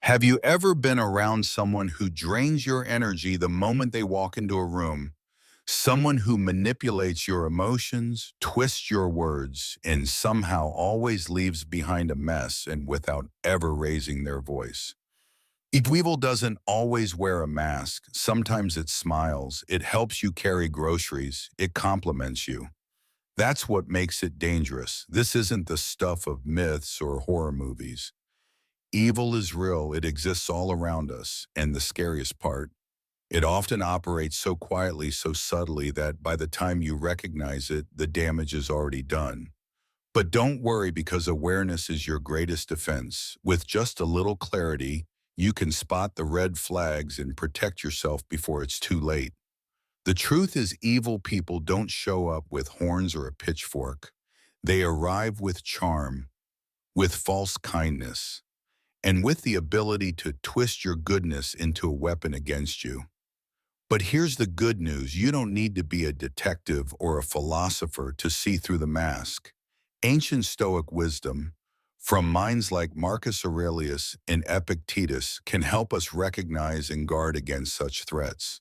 Have you ever been around someone who drains your energy the moment they walk into a room? Someone who manipulates your emotions, twists your words, and somehow always leaves behind a mess and without ever raising their voice. Evil doesn't always wear a mask. Sometimes it smiles. It helps you carry groceries. It compliments you. That's what makes it dangerous. This isn't the stuff of myths or horror movies. Evil is real. It exists all around us. And the scariest part, it often operates so quietly, so subtly that by the time you recognize it, the damage is already done. But don't worry, because awareness is your greatest defense. With just a little clarity, you can spot the red flags and protect yourself before it's too late. The truth is, evil people don't show up with horns or a pitchfork. They arrive with charm, with false kindness, and with the ability to twist your goodness into a weapon against you. But here's the good news. You don't need to be a detective or a philosopher to see through the mask. Ancient Stoic wisdom, from minds like Marcus Aurelius and Epictetus, can help us recognize and guard against such threats.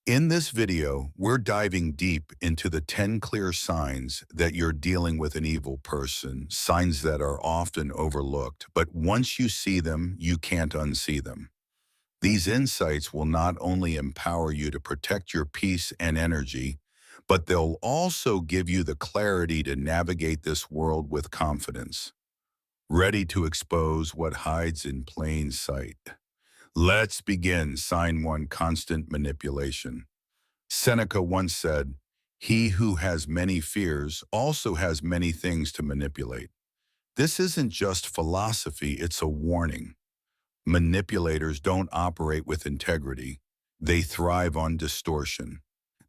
In this video, we're diving deep into the 10 clear signs that you're dealing with an evil person, signs that are often overlooked, but once you see them, you can't unsee them. These insights will not only empower you to protect your peace and energy, but they'll also give you the clarity to navigate this world with confidence. Ready to expose what hides in plain sight? Let's begin. Sign 1: constant manipulation. Seneca once said, "He who has many fears also has many things to manipulate." This isn't just philosophy, it's a warning. Manipulators don't operate with integrity. They thrive on distortion.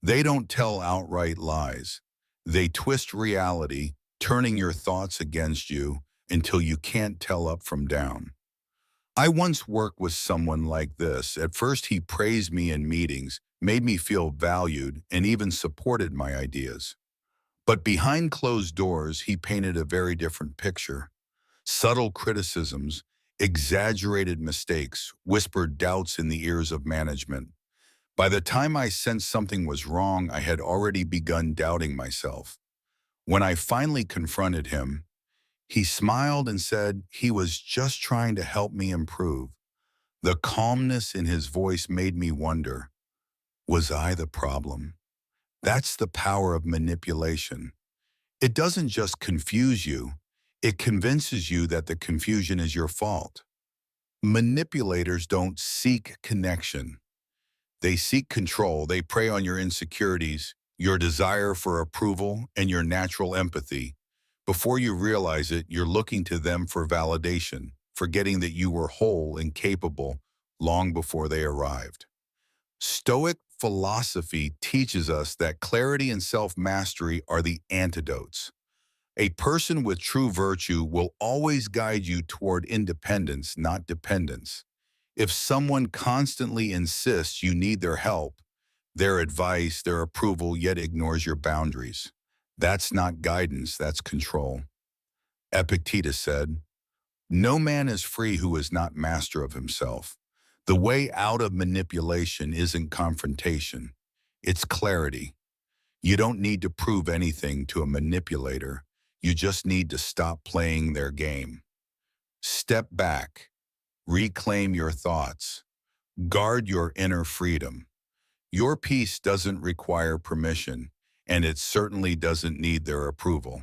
They don't tell outright lies. They twist reality, turning your thoughts against you until you can't tell up from down. I once worked with someone like this. At first, he praised me in meetings, made me feel valued, and even supported my ideas. But behind closed doors, he painted a very different picture. Subtle criticisms, exaggerated mistakes, whispered doubts in the ears of management. By the time I sensed something was wrong, I had already begun doubting myself. When I finally confronted him, he smiled and said he was just trying to help me improve. The calmness in his voice made me wonder, was I the problem? That's the power of manipulation. It doesn't just confuse you, it convinces you that the confusion is your fault. Manipulators don't seek connection. They seek control. They prey on your insecurities, your desire for approval, and your natural empathy. Before you realize it, you're looking to them for validation, forgetting that you were whole and capable long before they arrived. Stoic philosophy teaches us that clarity and self-mastery are the antidotes. A person with true virtue will always guide you toward independence, not dependence. If someone constantly insists you need their help, their advice, their approval, yet ignores your boundaries, that's not guidance, that's control. Epictetus said, "No man is free who is not master of himself." The way out of manipulation isn't confrontation, it's clarity. You don't need to prove anything to a manipulator. You just need to stop playing their game. Step back, reclaim your thoughts, guard your inner freedom. Your peace doesn't require permission, and it certainly doesn't need their approval.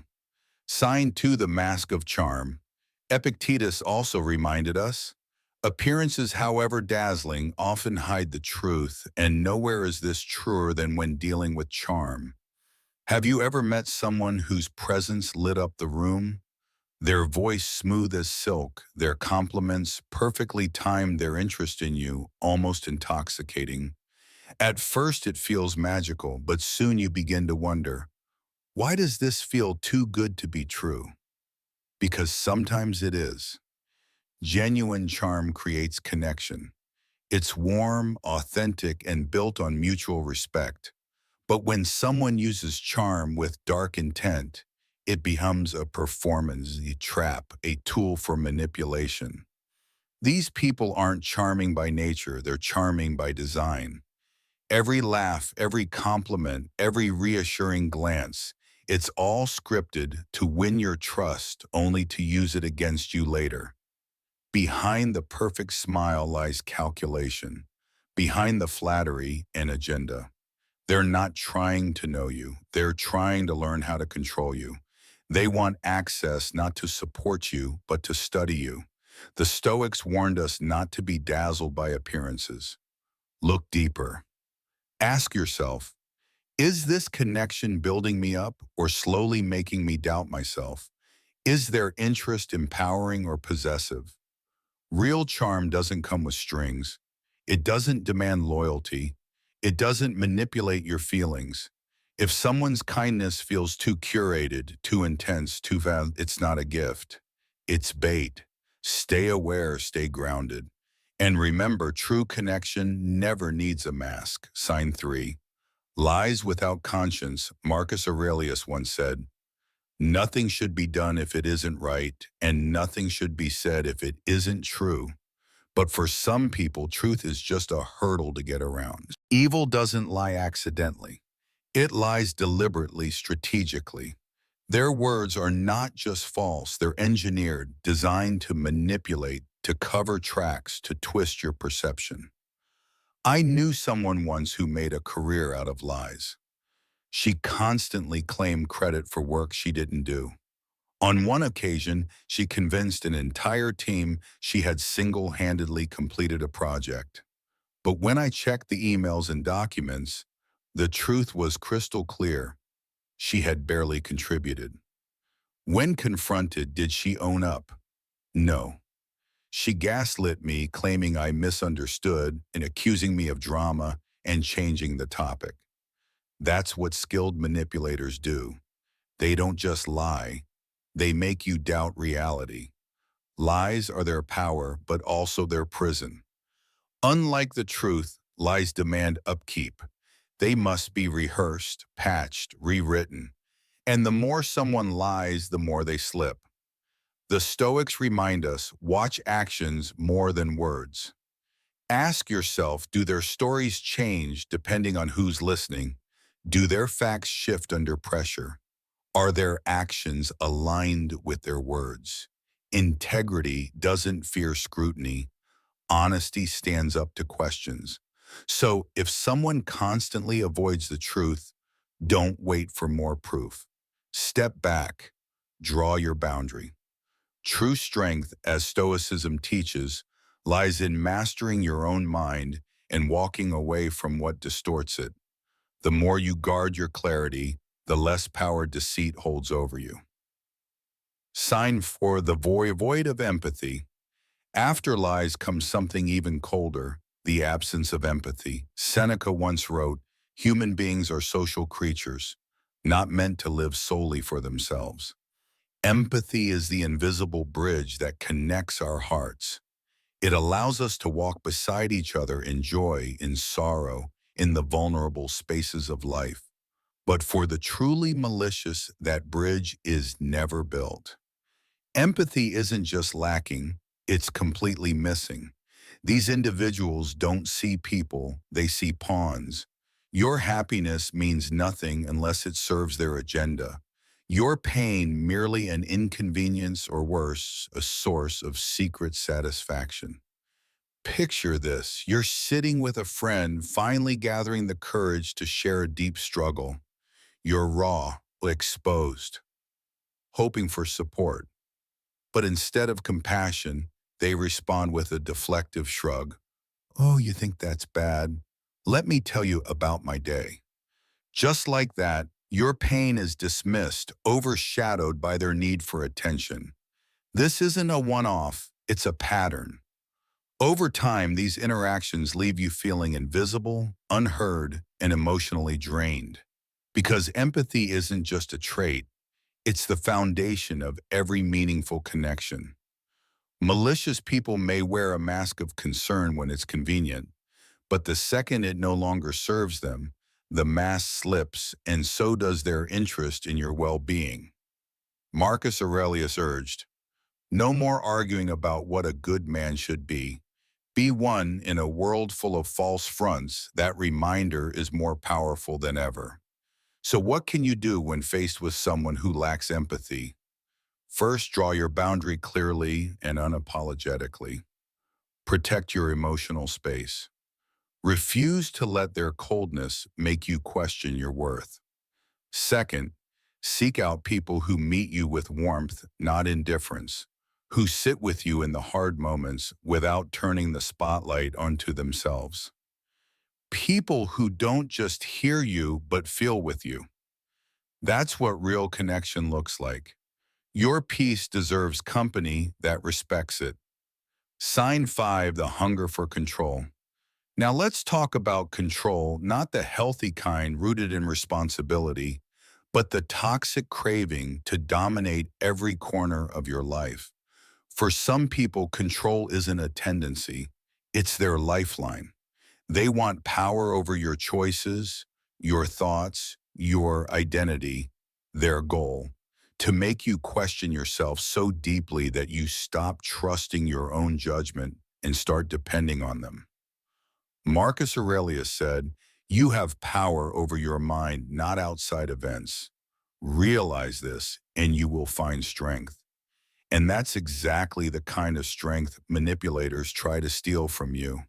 Sign 2: the mask of charm. Epictetus also reminded us, appearances, however dazzling, often hide the truth, and nowhere is this truer than when dealing with charm. Have you ever met someone whose presence lit up the room? Their voice smooth as silk, their compliments perfectly timed, their interest in you almost intoxicating. At first it feels magical, but soon you begin to wonder, why does this feel too good to be true? Because sometimes it is. Genuine charm creates connection. It's warm, authentic, and built on mutual respect. But when someone uses charm with dark intent, it becomes a performance, a trap, a tool for manipulation. These people aren't charming by nature, they're charming by design. Every laugh, every compliment, every reassuring glance, it's all scripted to win your trust only to use it against you later. Behind the perfect smile lies calculation. Behind the flattery, an agenda. They're not trying to know you. They're trying to learn how to control you. They want access not to support you, but to study you. The Stoics warned us not to be dazzled by appearances. Look deeper. Ask yourself, is this connection building me up or slowly making me doubt myself? Is their interest empowering or possessive? Real charm doesn't come with strings. It doesn't demand loyalty. It doesn't manipulate your feelings. If someone's kindness feels too curated, too intense, it's not a gift. It's bait. Stay aware, stay grounded. And remember, true connection never needs a mask. Sign 3. Lies without conscience, Marcus Aurelius once said, nothing should be done if it isn't right, and nothing should be said if it isn't true. But for some people, truth is just a hurdle to get around. Evil doesn't lie accidentally. It lies deliberately, strategically. Their words are not just false, they're engineered, designed to manipulate, to cover tracks, to twist your perception. I knew someone once who made a career out of lies. She constantly claimed credit for work she didn't do. On one occasion, she convinced an entire team she had single-handedly completed a project. But when I checked the emails and documents, the truth was crystal clear. She had barely contributed. When confronted, did she own up? No. She gaslit me, claiming I misunderstood and accusing me of drama and changing the topic. That's what skilled manipulators do. They don't just lie. They make you doubt reality. Lies are their power, but also their prison. Unlike the truth, lies demand upkeep. They must be rehearsed, patched, rewritten. And the more someone lies, the more they slip. The Stoics remind us, watch actions more than words. Ask yourself, do their stories change depending on who's listening? Do their facts shift under pressure? Are their actions aligned with their words? Integrity doesn't fear scrutiny. Honesty stands up to questions. So if someone constantly avoids the truth, don't wait for more proof. Step back, draw your boundary. True strength, as Stoicism teaches, lies in mastering your own mind and walking away from what distorts it. The more you guard your clarity, the less power deceit holds over you. Sign 4, the void of empathy. After lies comes something even colder, the absence of empathy. Seneca once wrote, human beings are social creatures, not meant to live solely for themselves. Empathy is the invisible bridge that connects our hearts. It allows us to walk beside each other in joy, in sorrow, in the vulnerable spaces of life. But for the truly malicious, that bridge is never built. Empathy isn't just lacking, it's completely missing. These individuals don't see people, they see pawns. Your happiness means nothing unless it serves their agenda. Your pain merely an inconvenience or worse, a source of secret satisfaction. Picture this, you're sitting with a friend, finally gathering the courage to share a deep struggle. You're raw, exposed, hoping for support. But instead of compassion, they respond with a deflective shrug. Oh, you think that's bad? Let me tell you about my day. Just like that, your pain is dismissed, overshadowed by their need for attention. This isn't a one-off, it's a pattern. Over time, these interactions leave you feeling invisible, unheard, and emotionally drained. Because empathy isn't just a trait, it's the foundation of every meaningful connection. Malicious people may wear a mask of concern when it's convenient, but the second it no longer serves them, the mask slips, and so does their interest in your well-being. Marcus Aurelius urged, No more arguing about what a good man should be. Be one in a world full of false fronts. That reminder is more powerful than ever. So what can you do when faced with someone who lacks empathy? First, draw your boundary clearly and unapologetically. Protect your emotional space. Refuse to let their coldness make you question your worth. Second, seek out people who meet you with warmth, not indifference, who sit with you in the hard moments without turning the spotlight onto themselves. People who don't just hear you but feel with you. That's what real connection looks like. Your peace deserves company that respects it. Sign 5, the hunger for control. Now let's talk about control, not the healthy kind rooted in responsibility, but the toxic craving to dominate every corner of your life. For some people, control isn't a tendency, it's their lifeline. They want power over your choices, your thoughts, your identity, their goal, to make you question yourself so deeply that you stop trusting your own judgment and start depending on them. Marcus Aurelius said, "You have power over your mind, not outside events. Realize this, and you will find strength." And that's exactly the kind of strength manipulators try to steal from you.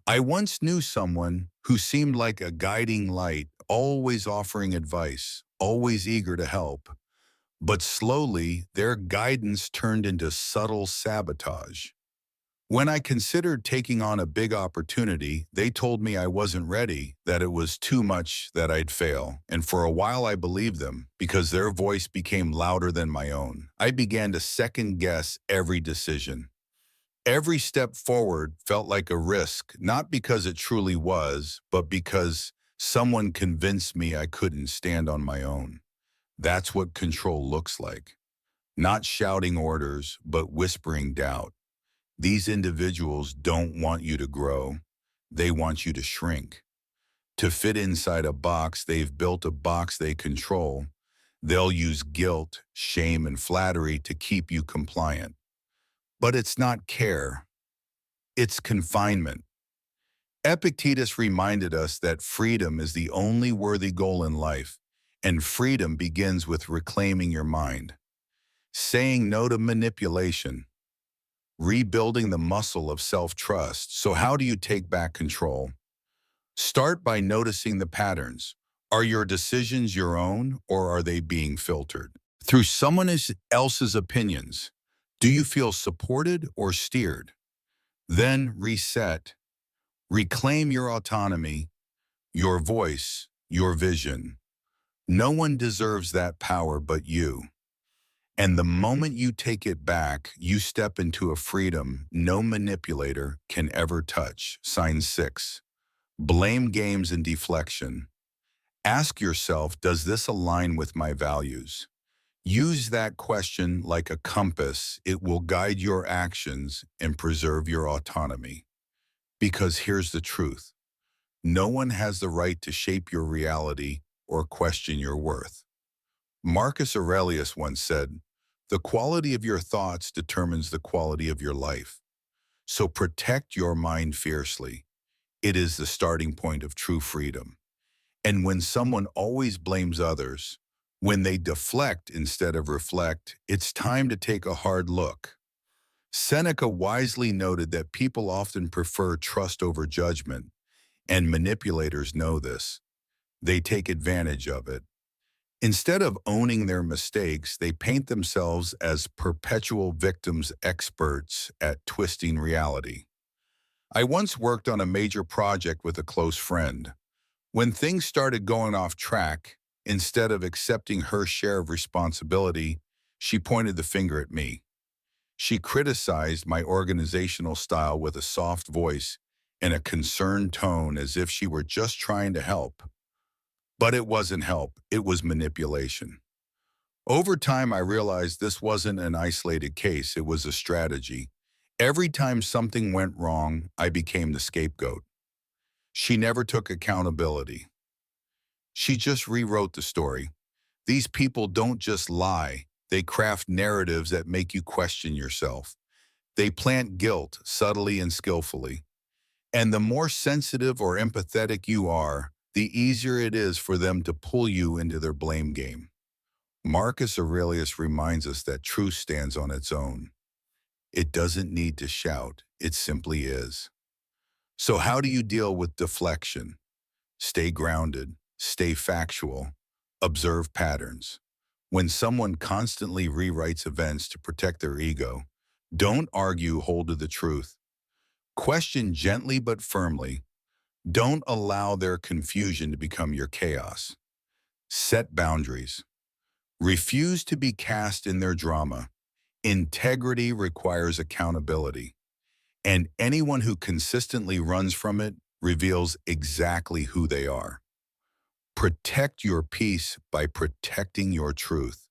I once knew someone who seemed like a guiding light, always offering advice, always eager to help. But slowly, their guidance turned into subtle sabotage. When I considered taking on a big opportunity, they told me I wasn't ready, that it was too much, that I'd fail. And for a while I believed them, because their voice became louder than my own. I began to second guess every decision. Every step forward felt like a risk, not because it truly was, but because someone convinced me I couldn't stand on my own. That's what control looks like. Not shouting orders, but whispering doubt. These individuals don't want you to grow. They want you to shrink. To fit inside a box, they've built a box they control. They'll use guilt, shame, and flattery to keep you compliant. But it's not care, it's confinement. Epictetus reminded us that freedom is the only worthy goal in life, and freedom begins with reclaiming your mind, saying no to manipulation, rebuilding the muscle of self-trust. So how do you take back control? Start by noticing the patterns. Are your decisions your own, or are they being filtered through someone else's opinions? Do you feel supported or steered? Then reset. Reclaim your autonomy, your voice, your vision. No one deserves that power but you. And the moment you take it back, you step into a freedom no manipulator can ever touch. Sign 6. Blame games and deflection. Ask yourself, does this align with my values? Use that question like a compass. It will guide your actions and preserve your autonomy. Because here's the truth. No one has the right to shape your reality or question your worth. Marcus Aurelius once said, "The quality of your thoughts determines the quality of your life." So protect your mind fiercely. It is the starting point of true freedom. And when someone always blames others, when they deflect instead of reflect, it's time to take a hard look. Seneca wisely noted that people often prefer trust over judgment, and manipulators know this. They take advantage of it. Instead of owning their mistakes, they paint themselves as perpetual victims, experts at twisting reality. I once worked on a major project with a close friend. When things started going off track, instead of accepting her share of responsibility, she pointed the finger at me. She criticized my organizational style with a soft voice and a concerned tone, as if she were just trying to help. But it wasn't help, it was manipulation. Over time, I realized this wasn't an isolated case, it was a strategy. Every time something went wrong, I became the scapegoat. She never took accountability. She just rewrote the story. These people don't just lie, They craft narratives that make you question yourself. They plant guilt subtly and skillfully. And the more sensitive or empathetic you are, the easier it is for them to pull you into their blame game. Marcus Aurelius reminds us that truth stands on its own. It doesn't need to shout, it simply is. So how do you deal with deflection? Stay grounded, stay factual, observe patterns. When someone constantly rewrites events to protect their ego, don't argue, hold to the truth. Question gently but firmly. Don't allow their confusion to become your chaos. Set boundaries. Refuse to be cast in their drama. Integrity requires accountability, and anyone who consistently runs from it reveals exactly who they are. Protect your peace by protecting your truth.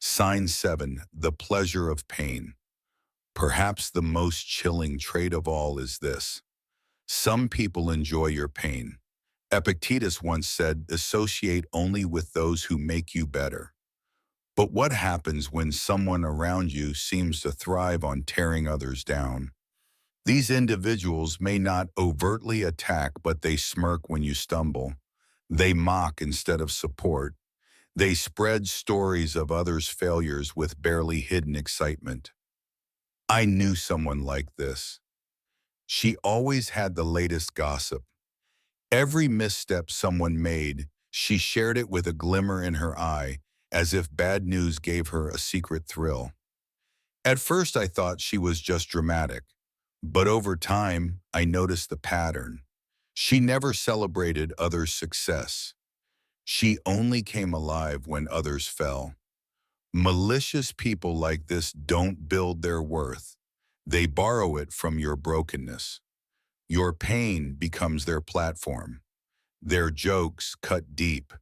Sign 7, the pleasure of pain. Perhaps the most chilling trait of all is this. Some people enjoy your pain. Epictetus once said, associate only with those who make you better. But what happens when someone around you seems to thrive on tearing others down? These individuals may not overtly attack, but they smirk when you stumble. They mock instead of support. They spread stories of others' failures with barely hidden excitement. I knew someone like this. She always had the latest gossip. Every misstep someone made, she shared it with a glimmer in her eye, as if bad news gave her a secret thrill. At first I thought she was just dramatic, but over time I noticed the pattern. She never celebrated others' success. She only came alive when others fell. Malicious people like this don't build their worth. They borrow it from your brokenness. Your pain becomes their platform. Their jokes cut deep.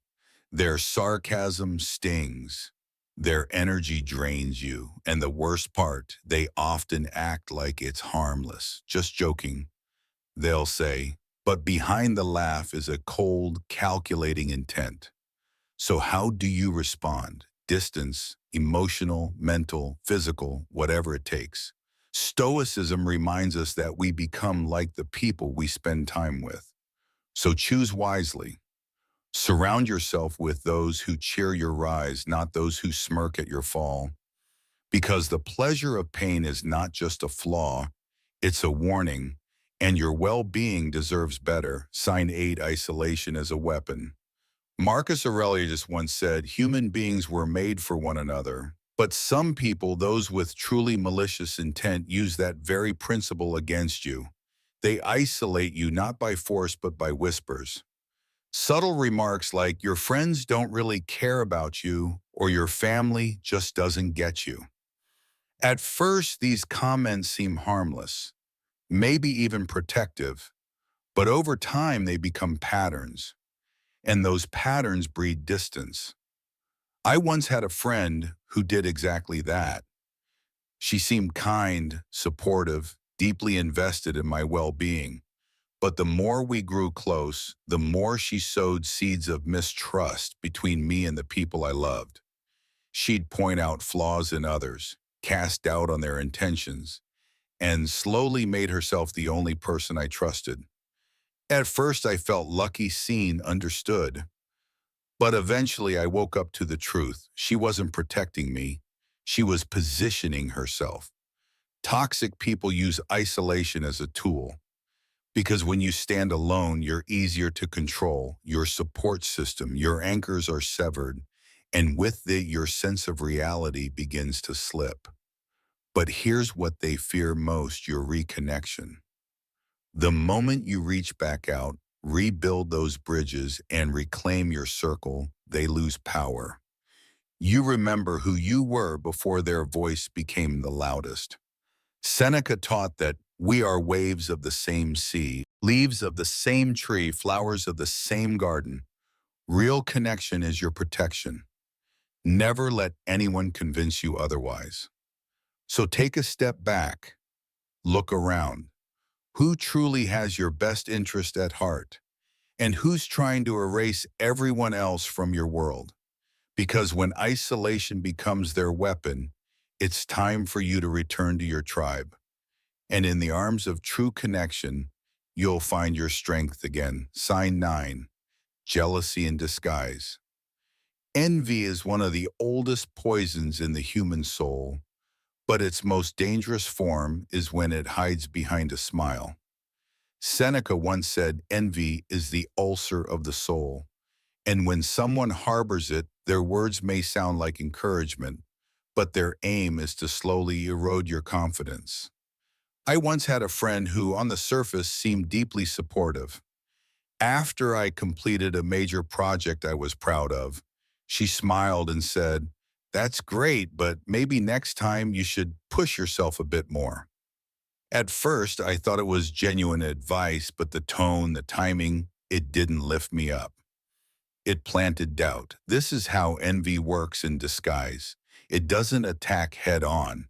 Their sarcasm stings. Their energy drains you. And the worst part, they often act like it's harmless. Just joking, they'll say, but behind the laugh is a cold, calculating intent. So how do you respond? Distance, emotional, mental, physical, whatever it takes. Stoicism reminds us that we become like the people we spend time with. So choose wisely. Surround yourself with those who cheer your rise, not those who smirk at your fall. Because the pleasure of pain is not just a flaw, it's a warning, and your well-being deserves better. Sign 8, isolation as a weapon. Marcus Aurelius once said, human beings were made for one another, but some people, those with truly malicious intent, use that very principle against you. They isolate you not by force but by whispers. Subtle remarks like, your friends don't really care about you, or your family just doesn't get you. At first, these comments seem harmless, maybe even protective, but over time they become patterns, and those patterns breed distance. I once had a friend who did exactly that. She seemed kind, supportive, deeply invested in my well-being. But the more we grew close, the more she sowed seeds of mistrust between me and the people I loved. She'd point out flaws in others, cast doubt on their intentions, and slowly made herself the only person I trusted. At first I felt lucky, seen, understood. But eventually I woke up to the truth. She wasn't protecting me. She was positioning herself. Toxic people use isolation as a tool. Because when you stand alone, you're easier to control. Your support system, your anchors are severed, and with it, your sense of reality begins to slip. But here's what they fear most, your reconnection. The moment you reach back out, rebuild those bridges, and reclaim your circle, they lose power. You remember who you were before their voice became the loudest. Seneca taught that we are waves of the same sea, leaves of the same tree, flowers of the same garden. Real connection is your protection. Never let anyone convince you otherwise. So take a step back. Look around. Who truly has your best interest at heart? And who's trying to erase everyone else from your world? Because when isolation becomes their weapon, it's time for you to return to your tribe. And in the arms of true connection, you'll find your strength again. Sign 9, jealousy in disguise. Envy is one of the oldest poisons in the human soul, but its most dangerous form is when it hides behind a smile. Seneca once said, envy is the ulcer of the soul, and when someone harbors it, their words may sound like encouragement, but their aim is to slowly erode your confidence. I once had a friend who, on the surface, seemed deeply supportive. After I completed a major project I was proud of, she smiled and said, "That's great, but maybe next time you should push yourself a bit more." At first, I thought it was genuine advice, but the tone, the timing, it didn't lift me up. It planted doubt. This is how envy works in disguise. It doesn't attack head on.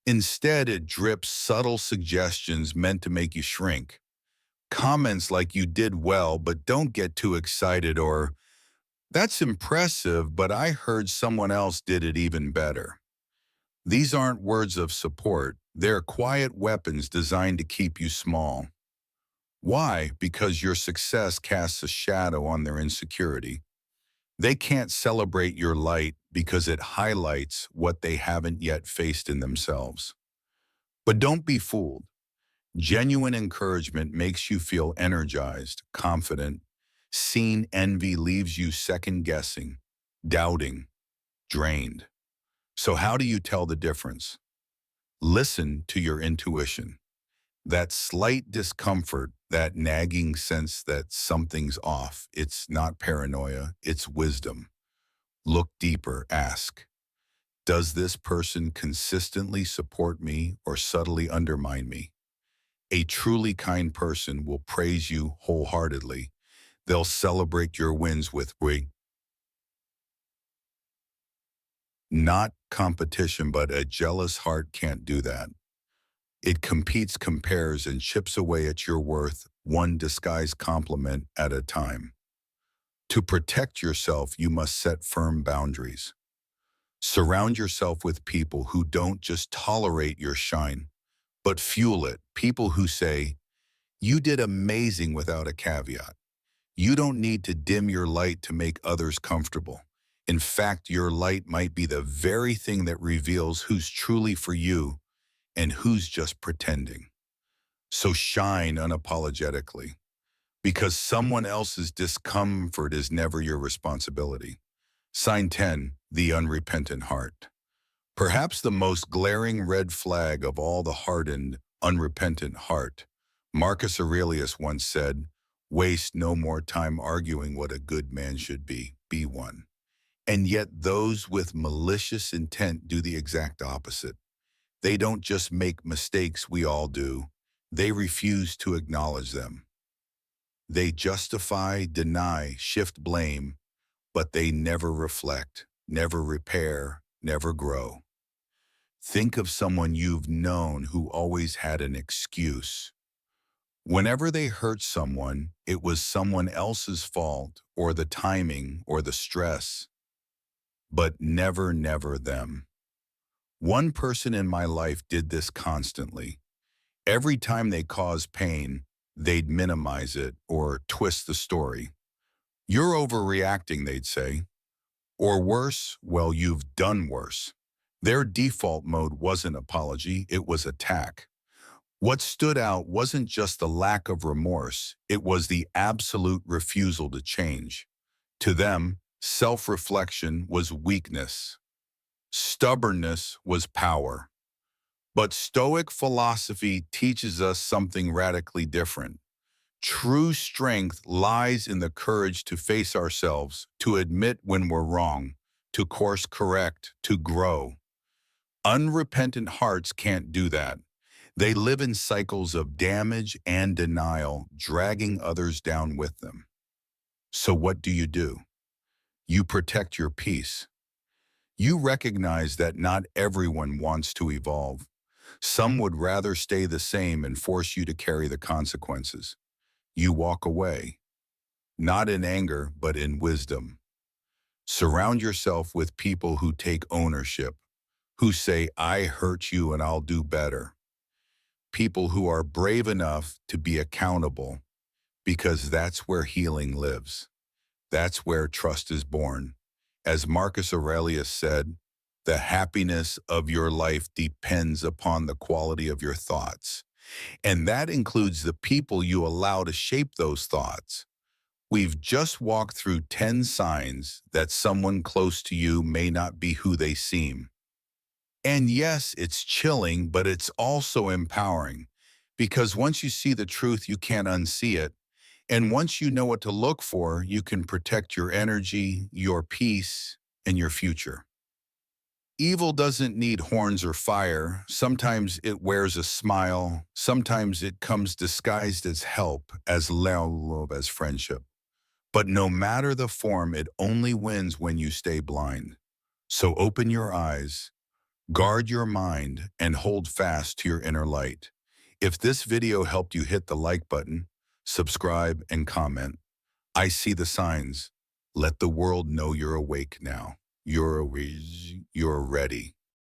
Instead, it drips subtle suggestions meant to make you shrink. Comments like "you did well, but don't get too excited," or "that's impressive, but I heard someone else did it even better." These aren't words of support. They're quiet weapons designed to keep you small. Why? Because your success casts a shadow on their insecurity. They can't celebrate your light because it highlights what they haven't yet faced in themselves. But don't be fooled. Genuine encouragement makes you feel energized, confident. Seen envy leaves you second-guessing, doubting, drained. So how do you tell the difference? Listen to your intuition. That slight discomfort, that nagging sense that something's off, it's not paranoia, it's wisdom. Look deeper, ask, does this person consistently support me or subtly undermine me? A truly kind person will praise you wholeheartedly. They'll celebrate your wins with great, not competition, but a jealous heart can't do that. It competes, compares, and chips away at your worth, one disguised compliment at a time. To protect yourself, you must set firm boundaries. Surround yourself with people who don't just tolerate your shine, but fuel it. People who say, "You did amazing," without a caveat. You don't need to dim your light to make others comfortable. In fact, your light might be the very thing that reveals who's truly for you and who's just pretending. So shine unapologetically, because someone else's discomfort is never your responsibility. Sign 10, the unrepentant heart. Perhaps the most glaring red flag of all, the hardened, unrepentant heart. Marcus Aurelius once said, "Waste no more time arguing what a good man should be one." And yet those with malicious intent do the exact opposite. They don't just make mistakes, we all do. They refuse to acknowledge them. They justify, deny, shift blame, but they never reflect, never repair, never grow. Think of someone you've known who always had an excuse. Whenever they hurt someone, it was someone else's fault, or the timing, or the stress, but never them. One person in my life did this constantly. Every time they caused pain, they'd minimize it or twist the story. "You're overreacting," they'd say. Or worse, "Well, you've done worse." Their default mode wasn't apology, it was attack. What stood out wasn't just the lack of remorse, it was the absolute refusal to change. To them, self-reflection was weakness. Stubbornness was power. But Stoic philosophy teaches us something radically different. True strength lies in the courage to face ourselves, to admit when we're wrong, to course correct, to grow. Unrepentant hearts can't do that. They live in cycles of damage and denial, dragging others down with them. So what do? You protect your peace. You recognize that not everyone wants to evolve. Some would rather stay the same and force you to carry the consequences. You walk away, not in anger, but in wisdom. Surround yourself with people who take ownership, who say, I hurt you and I'll do better. People who are brave enough to be accountable, because that's where healing lives. That's where trust is born. As Marcus Aurelius said, the happiness of your life depends upon the quality of your thoughts. And that includes the people you allow to shape those thoughts. We've just walked through 10 signs that someone close to you may not be who they seem. And yes, it's chilling, but it's also empowering. Because once you see the truth, you can't unsee it. And once you know what to look for, you can protect your energy, your peace, and your future. Evil doesn't need horns or fire. Sometimes it wears a smile. Sometimes it comes disguised as help, as love, as friendship. But no matter the form, it only wins when you stay blind. So open your eyes, guard your mind, and hold fast to your inner light. If this video helped you, hit the like button, subscribe, and comment. I see the signs. Let the world know you're awake now. You're ready.